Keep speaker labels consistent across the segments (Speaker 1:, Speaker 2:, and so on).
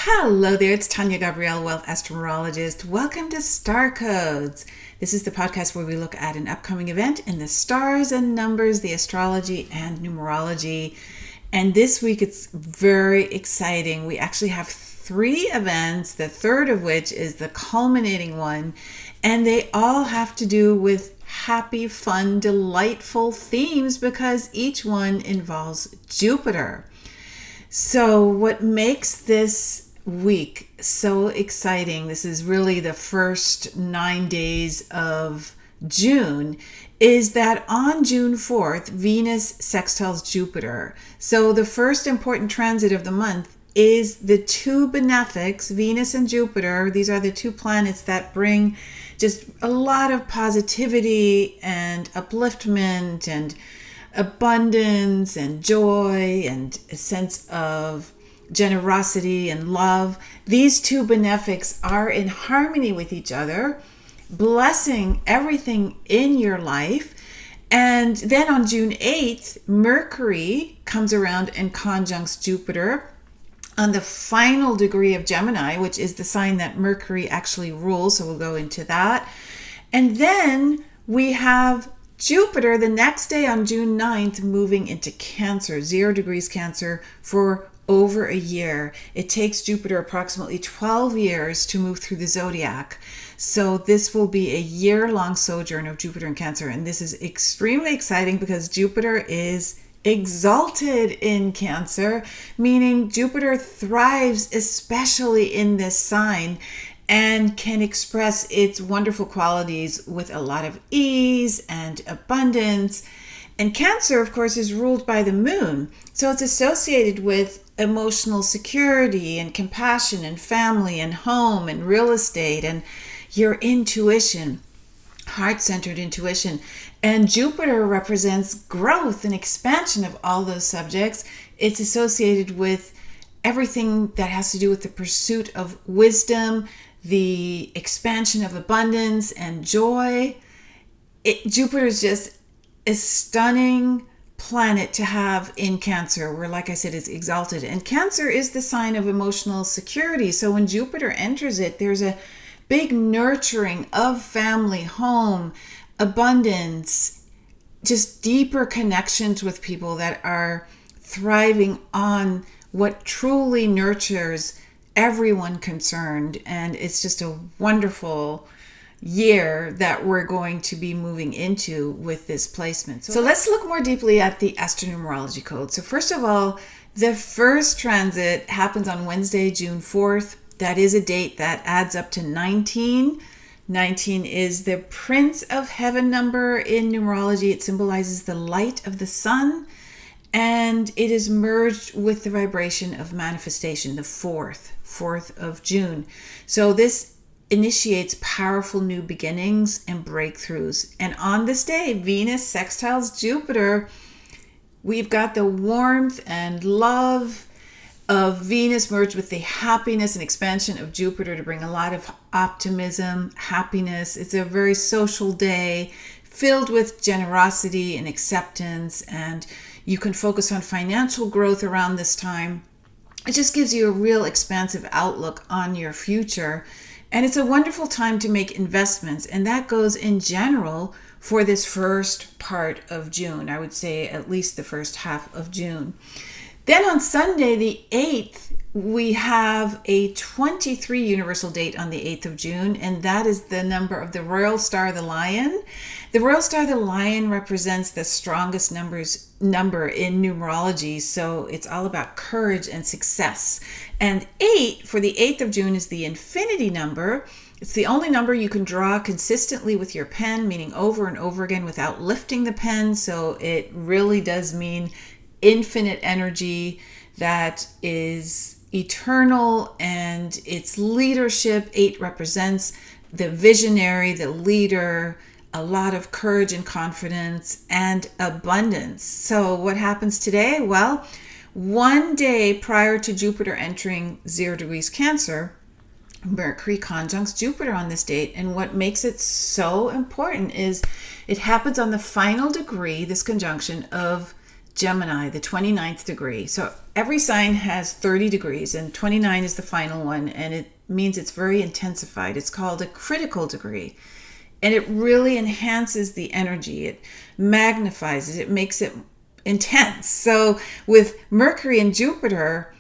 Speaker 1: Hello there, it's Tania Gabrielle, Wealth Astro-Numerologist. Welcome to Star Codes. This is the podcast where we look at an upcoming event in the stars and numbers, the astrology and numerology. And this week it's very exciting. We actually have 3 events, the third of which is the culminating one. And they all have to do with happy, fun, delightful themes because each one involves Jupiter. So what makes this week so exciting, this is really the first 9 days of June, is that on June 4th, Venus sextiles Jupiter. So the first important transit of the month is the 2 benefics, Venus and Jupiter. These are the 2 planets that bring just a lot of positivity and upliftment and abundance and joy and a sense of generosity and love. These 2 benefics are in harmony with each other, blessing everything in your life. And then on June 8th, Mercury comes around and conjuncts Jupiter on the final degree of Gemini, which is the sign that Mercury actually rules. So we'll go into that. And then we have Jupiter the next day on June 9th moving into Cancer, 0 degrees Cancer for over a year. It takes Jupiter approximately 12 years to move through the zodiac. So this will be a year-long sojourn of Jupiter in Cancer. And this is extremely exciting because Jupiter is exalted in Cancer, meaning Jupiter thrives especially in this sign and can express its wonderful qualities with a lot of ease and abundance. And Cancer, of course, is ruled by the moon. So it's associated with emotional security and compassion and family and home and real estate and your intuition, heart-centered intuition. And Jupiter represents growth and expansion of all those subjects. It's associated with everything that has to do with the pursuit of wisdom, the expansion of abundance and joy. Jupiter is just a stunning planet to have in Cancer, where, like I said, it's exalted. And Cancer is the sign of emotional security. So when Jupiter enters it, there's a big nurturing of family, home, abundance, just deeper connections with people that are thriving on what truly nurtures everyone concerned. And it's just a wonderful year that we're going to be moving into with this placement. So let's look more deeply at the Astro-Numerology code. So first of all, the first transit happens on Wednesday, June 4th. That is a date that adds up to 19. 19 is the Prince of Heaven number in numerology. It symbolizes the light of the sun, and it is merged with the vibration of manifestation, the 4th of June. So this initiates powerful new beginnings and breakthroughs. And on this day, Venus sextiles Jupiter. We've got the warmth and love of Venus merged with the happiness and expansion of Jupiter to bring a lot of optimism, happiness. It's a very social day filled with generosity and acceptance, and you can focus on financial growth around this time. It just gives you a real expansive outlook on your future. And it's a wonderful time to make investments. And that goes in general for this first part of June. I would say at least the first half of June. Then on Sunday, the 8th, we have a 23 universal date on the 8th of June, and that is the number of the Royal Star, the Lion. The Royal Star, the Lion represents the strongest number in numerology, so it's all about courage and success. And 8 for the 8th of June is the infinity number. It's the only number you can draw consistently with your pen, meaning over and over again without lifting the pen, so it really does mean infinite energy that is eternal, and its leadership. 8 represents the visionary, the leader, a lot of courage and confidence and abundance. So what happens today? Well, one day prior to Jupiter entering 0 degrees Cancer, Mercury conjuncts Jupiter on this date. And what makes it so important is it happens on the final degree, this conjunction, of Gemini, the 29th degree. So every sign has 30 degrees, and 29 is the final one, and it means it's very intensified. It's called a critical degree, and it really enhances the energy. It magnifies it. It makes it intense. So with Mercury and Jupiter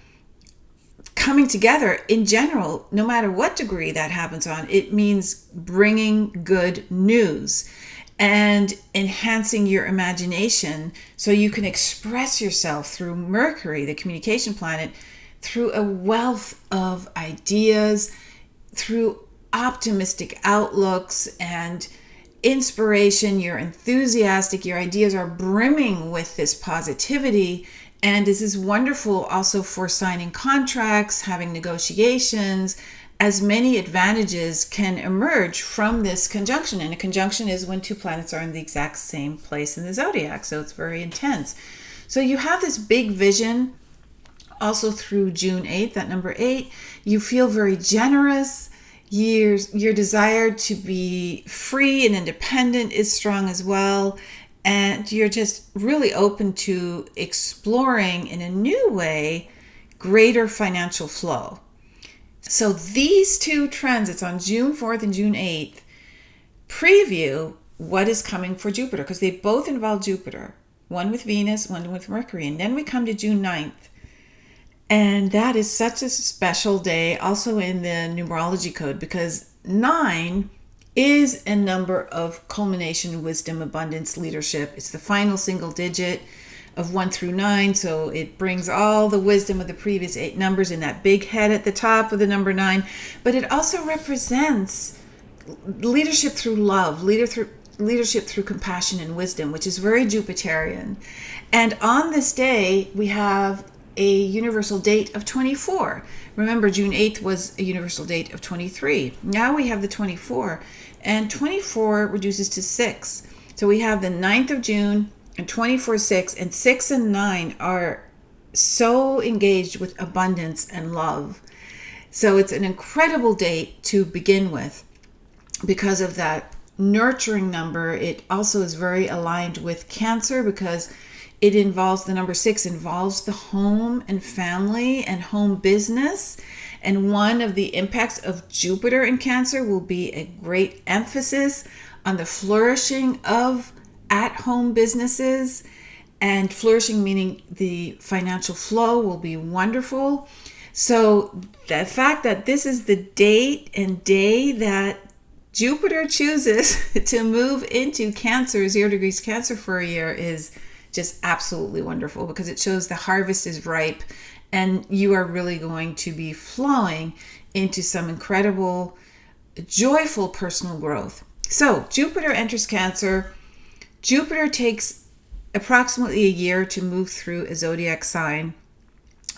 Speaker 1: coming together in general, no matter what degree that happens on, it means bringing good news and enhancing your imagination so you can express yourself through Mercury, the communication planet, through a wealth of ideas, through optimistic outlooks and inspiration. You're enthusiastic, your ideas are brimming with this positivity, and this is wonderful also for signing contracts, having negotiations, as many advantages can emerge from this conjunction. And a conjunction is when two planets are in the exact same place in the zodiac, so it's very intense. So you have this big vision also through June 8th, that number 8. You feel very generous. Your desire to be free and independent is strong as well. And you're just really open to exploring in a new way greater financial flow. So these two transits on June 4th and June 8th preview what is coming for Jupiter, because they both involve Jupiter, one with Venus, one with Mercury. And then we come to June 9th. And that is such a special day also in the numerology code, because 9 is a number of culmination, wisdom, abundance, leadership. It's the final single digit of 1 through 9, so it brings all the wisdom of the previous 8 numbers in that big head at the top of the number 9. But it also represents leadership through love, leadership through compassion and wisdom, which is very Jupiterian. And on this day, we have a universal date of 24. Remember, June 8th was a universal date of 23. Now we have the 24, and 24 reduces to 6. So we have the 9th of June, and 24, 6, and 6 and 9 are so engaged with abundance and love. So it's an incredible date to begin with because of that nurturing number. It also is very aligned with Cancer because it involves, the number 6 involves the home and family and home business. And one of the impacts of Jupiter in Cancer will be a great emphasis on the flourishing of at-home businesses, and flourishing meaning the financial flow will be wonderful. So the fact that this is the date and day that Jupiter chooses to move into Cancer, 0 degrees Cancer for a year, is just absolutely wonderful, because it shows the harvest is ripe and you are really going to be flowing into some incredible, joyful personal growth. So Jupiter enters Cancer. Jupiter takes approximately a year to move through a zodiac sign,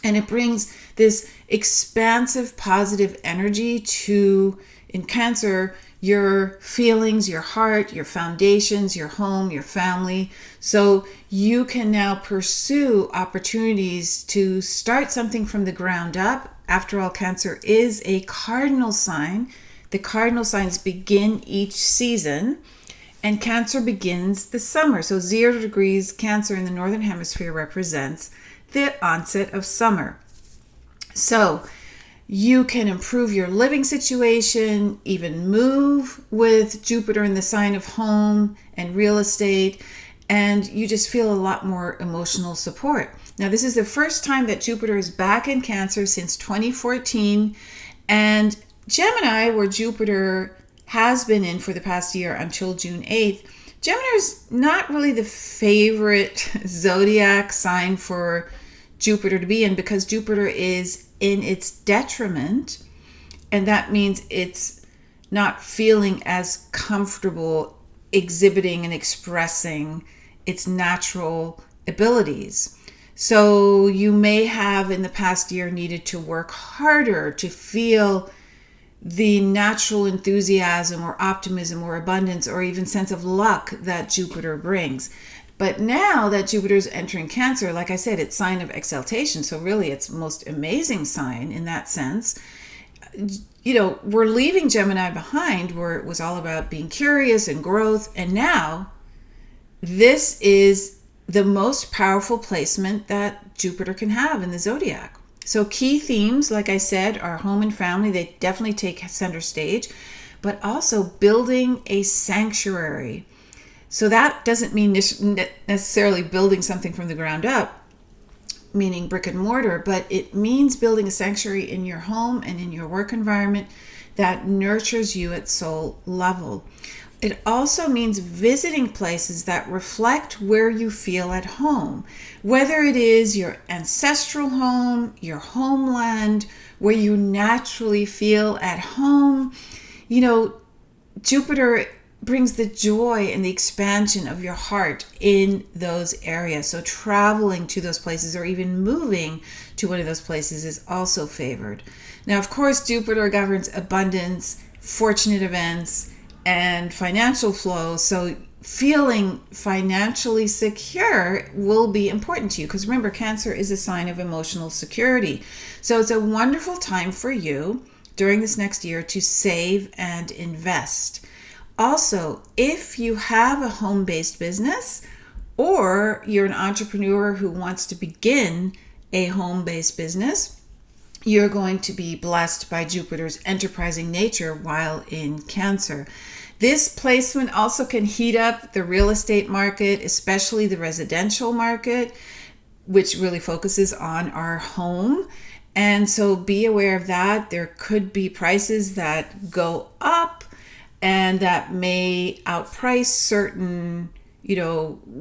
Speaker 1: and it brings this expansive, positive energy to, in Cancer, your feelings, your heart, your foundations, your home, your family. So you can now pursue opportunities to start something from the ground up. After all, Cancer is a cardinal sign. The cardinal signs begin each season, and Cancer begins the summer. So 0 degrees Cancer in the Northern Hemisphere represents the onset of summer. So you can improve your living situation, even move with Jupiter in the sign of home and real estate, and you just feel a lot more emotional support. Now, this is the first time that Jupiter is back in Cancer since 2014, and Gemini, where Jupiter has been in for the past year until June 8th, Gemini is not really the favorite zodiac sign for Jupiter to be in, because Jupiter is in its detriment, and that means it's not feeling as comfortable exhibiting and expressing its natural abilities. So you may have in the past year needed to work harder to feel the natural enthusiasm or optimism or abundance or even sense of luck that Jupiter brings. But now that Jupiter is entering Cancer, like I said, it's sign of exaltation. So really it's most amazing sign in that sense. You know, we're leaving Gemini behind, where it was all about being curious and growth. And now this is the most powerful placement that Jupiter can have in the zodiac. So key themes, like I said, are home and family. They definitely take center stage, but also building a sanctuary. So that doesn't mean necessarily building something from the ground up, meaning brick and mortar, but it means building a sanctuary in your home and in your work environment that nurtures you at soul level. It also means visiting places that reflect where you feel at home, whether it is your ancestral home, your homeland, where you naturally feel at home. You know, Jupiter brings the joy and the expansion of your heart in those areas. So traveling to those places or even moving to one of those places is also favored. Now, of course, Jupiter governs abundance, fortunate events, and financial flow. So feeling financially secure will be important to you, because remember, Cancer is a sign of emotional security. So it's a wonderful time for you during this next year to save and invest. Also, if you have a home-based business or you're an entrepreneur who wants to begin a home-based business, you're going to be blessed by Jupiter's enterprising nature while in Cancer. This placement also can heat up the real estate market, especially the residential market, which really focuses on our home. And so be aware of that. There could be prices that go up and that may outprice certain,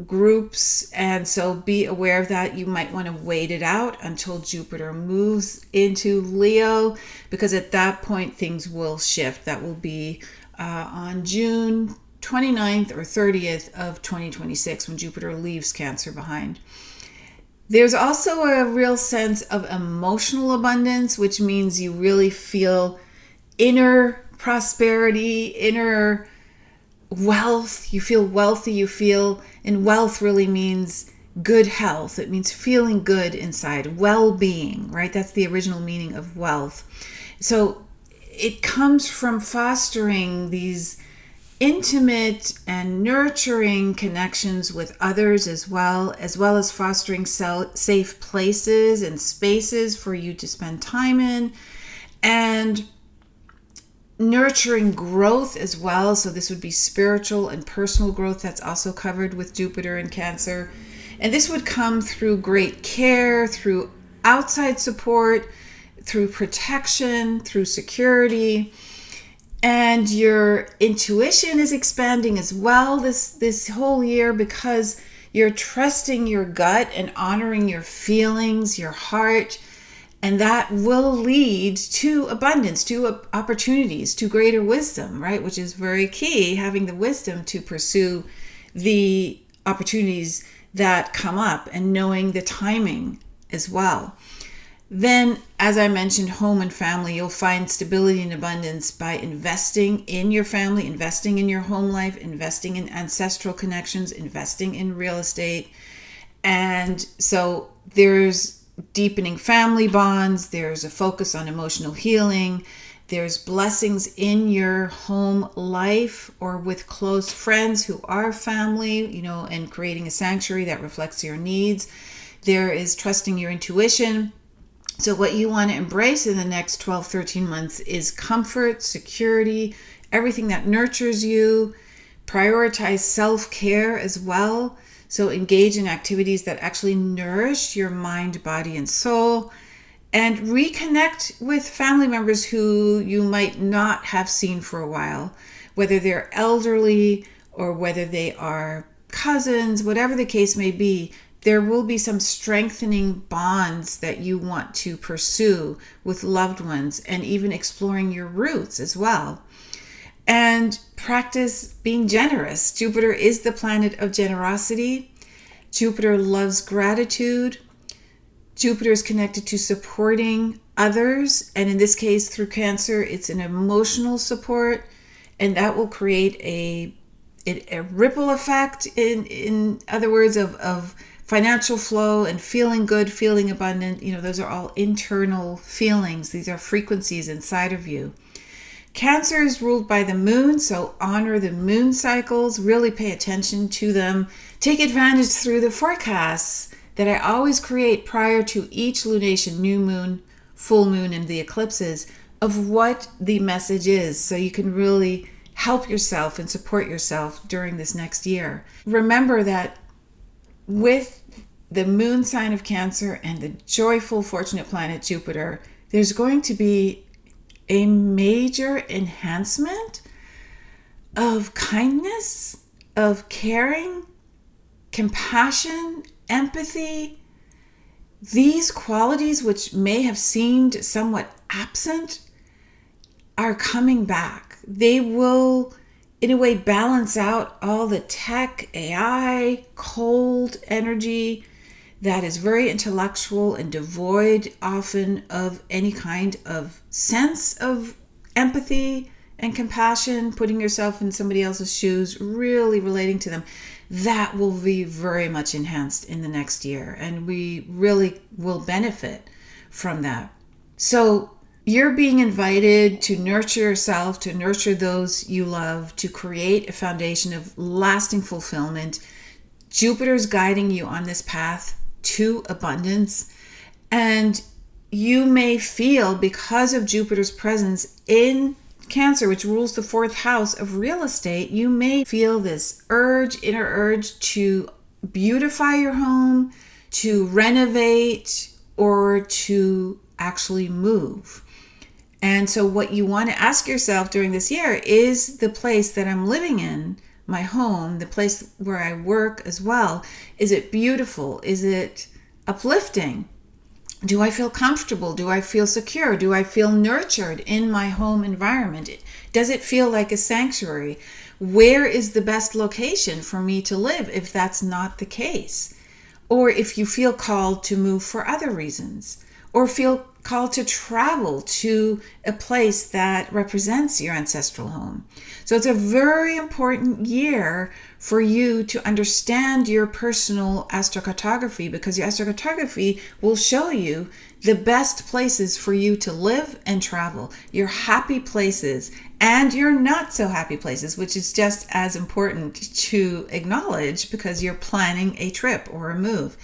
Speaker 1: groups. And so be aware of that. You might want to wait it out until Jupiter moves into Leo, because at that point things will shift. That will be on June 29th or 30th of 2026 when Jupiter leaves Cancer behind. There's also a real sense of emotional abundance, which means you really feel inner prosperity, inner wealth. You feel wealthy, and wealth really means good health. It means feeling good inside, well-being, right? That's the original meaning of wealth. So it comes from fostering these intimate and nurturing connections with others, as well as fostering safe places and spaces for you to spend time in, and nurturing growth as well. So this would be spiritual and personal growth. That's also covered with Jupiter in Cancer. And this would come through great care, through outside support, through protection, through security. And your intuition is expanding as well this whole year, because you're trusting your gut and honoring your feelings, your heart. And that will lead to abundance, to opportunities, to greater wisdom, right? Which is very key, having the wisdom to pursue the opportunities that come up and knowing the timing as well. Then, as I mentioned, home and family, you'll find stability and abundance by investing in your family, investing in your home life, investing in ancestral connections, investing in real estate. And so there's deepening family bonds, there's a focus on emotional healing, there's blessings in your home life or with close friends who are family, and creating a sanctuary that reflects your needs. There is trusting your intuition. So what you want to embrace in the next 12, 13 months is comfort, security, everything that nurtures you. Prioritize self-care as well. So engage in activities that actually nourish your mind, body, and soul. And reconnect with family members who you might not have seen for a while, whether they're elderly or whether they are cousins, whatever the case may be. There will be some strengthening bonds that you want to pursue with loved ones, and even exploring your roots as well. And practice being generous. Jupiter is the planet of generosity. Jupiter loves gratitude. Jupiter is connected to supporting others. And in this case, through Cancer, it's an emotional support. And that will create a ripple effect, in other words, of financial flow and feeling good, feeling abundant. Those are all internal feelings. These are frequencies inside of you. Cancer is ruled by the moon, so honor the moon cycles, really pay attention to them. Take advantage through the forecasts that I always create prior to each lunation, new moon, full moon, and the eclipses of what the message is, so you can really help yourself and support yourself during this next year. Remember that with the moon sign of Cancer and the joyful, fortunate planet Jupiter, there's going to be a major enhancement of kindness, of caring, compassion, empathy. These qualities, which may have seemed somewhat absent, are coming back. They will, in a way, balance out all the tech, AI, cold energy that is very intellectual and devoid often of any kind of sense of empathy and compassion, putting yourself in somebody else's shoes, really relating to them. That will be very much enhanced in the next year, and we really will benefit from that. So you're being invited to nurture yourself, to nurture those you love, to create a foundation of lasting fulfillment. Jupiter's guiding you on this path to abundance, and you may feel, because of Jupiter's presence in Cancer, which rules the fourth house of real estate, you may feel this inner urge to beautify your home, to renovate, or to actually move. And so what you want to ask yourself during this year is, the place that I'm living in, my home, the place where I work as well, is it beautiful? Is it uplifting? Do I feel comfortable? Do I feel secure? Do I feel nurtured in my home environment? Does it feel like a sanctuary? Where is the best location for me to live if that's not the case? Or if you feel called to move for other reasons, or feel called to travel to a place that represents your ancestral home. So it's a very important year for you to understand your personal astrocartography, because your astrocartography will show you the best places for you to live and travel, your happy places and your not so happy places, which is just as important to acknowledge because you're planning a trip or a move.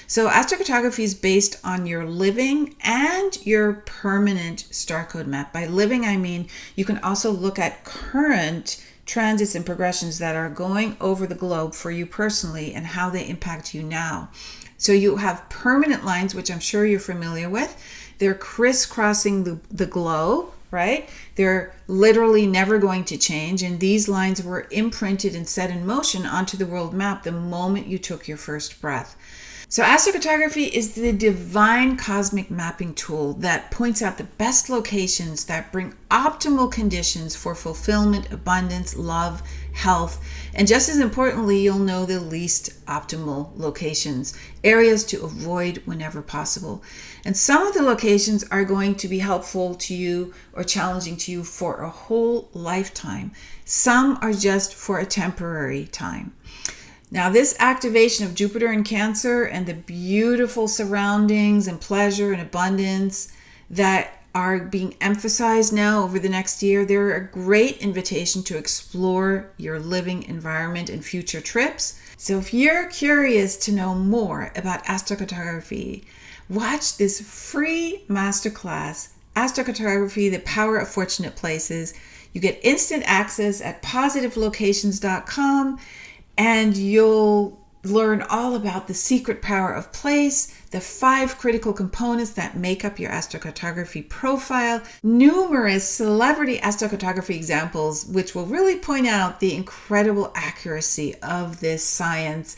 Speaker 1: So astrocartography is based on your living and your permanent star code map. By living, I mean you can also look at current transits and progressions that are going over the globe for you personally and how they impact you now. So you have permanent lines, which I'm sure you're familiar with. They're crisscrossing the globe, right? They're literally never going to change. And these lines were imprinted and set in motion onto the world map the moment you took your first breath. So astrocartography is the divine cosmic mapping tool that points out the best locations that bring optimal conditions for fulfillment, abundance, love, health, and just as importantly, you'll know the least optimal locations, areas to avoid whenever possible. And some of the locations are going to be helpful to you or challenging to you for a whole lifetime. Some are just for a temporary time. Now, this activation of Jupiter in Cancer and the beautiful surroundings and pleasure and abundance that are being emphasized now over the next year, they're a great invitation to explore your living environment and future trips. So if you're curious to know more about astrocartography, watch this free masterclass, Astrocartography, The Power of Fortunate Places. You get instant access at positivelocations.com. And you'll learn all about the secret power of place, the 5 critical components that make up your astrocartography profile, numerous celebrity astrocartography examples, which will really point out the incredible accuracy of this science,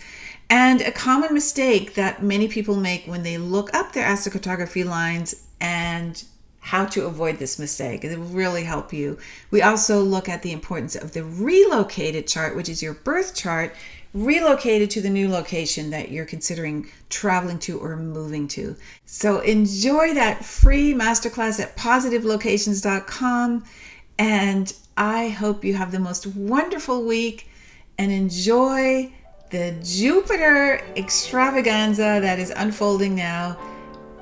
Speaker 1: and a common mistake that many people make when they look up their astrocartography lines and how to avoid this mistake. It will really help you. We also look at the importance of the relocated chart, which is your birth chart, relocated to the new location that you're considering traveling to or moving to. So enjoy that free masterclass at positivelocations.com. And I hope you have the most wonderful week and enjoy the Jupiter extravaganza that is unfolding now.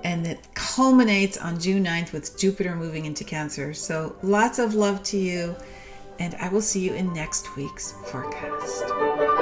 Speaker 1: and it culminates on June 9th with Jupiter moving into Cancer. So lots of love to you, and I will see you in next week's forecast.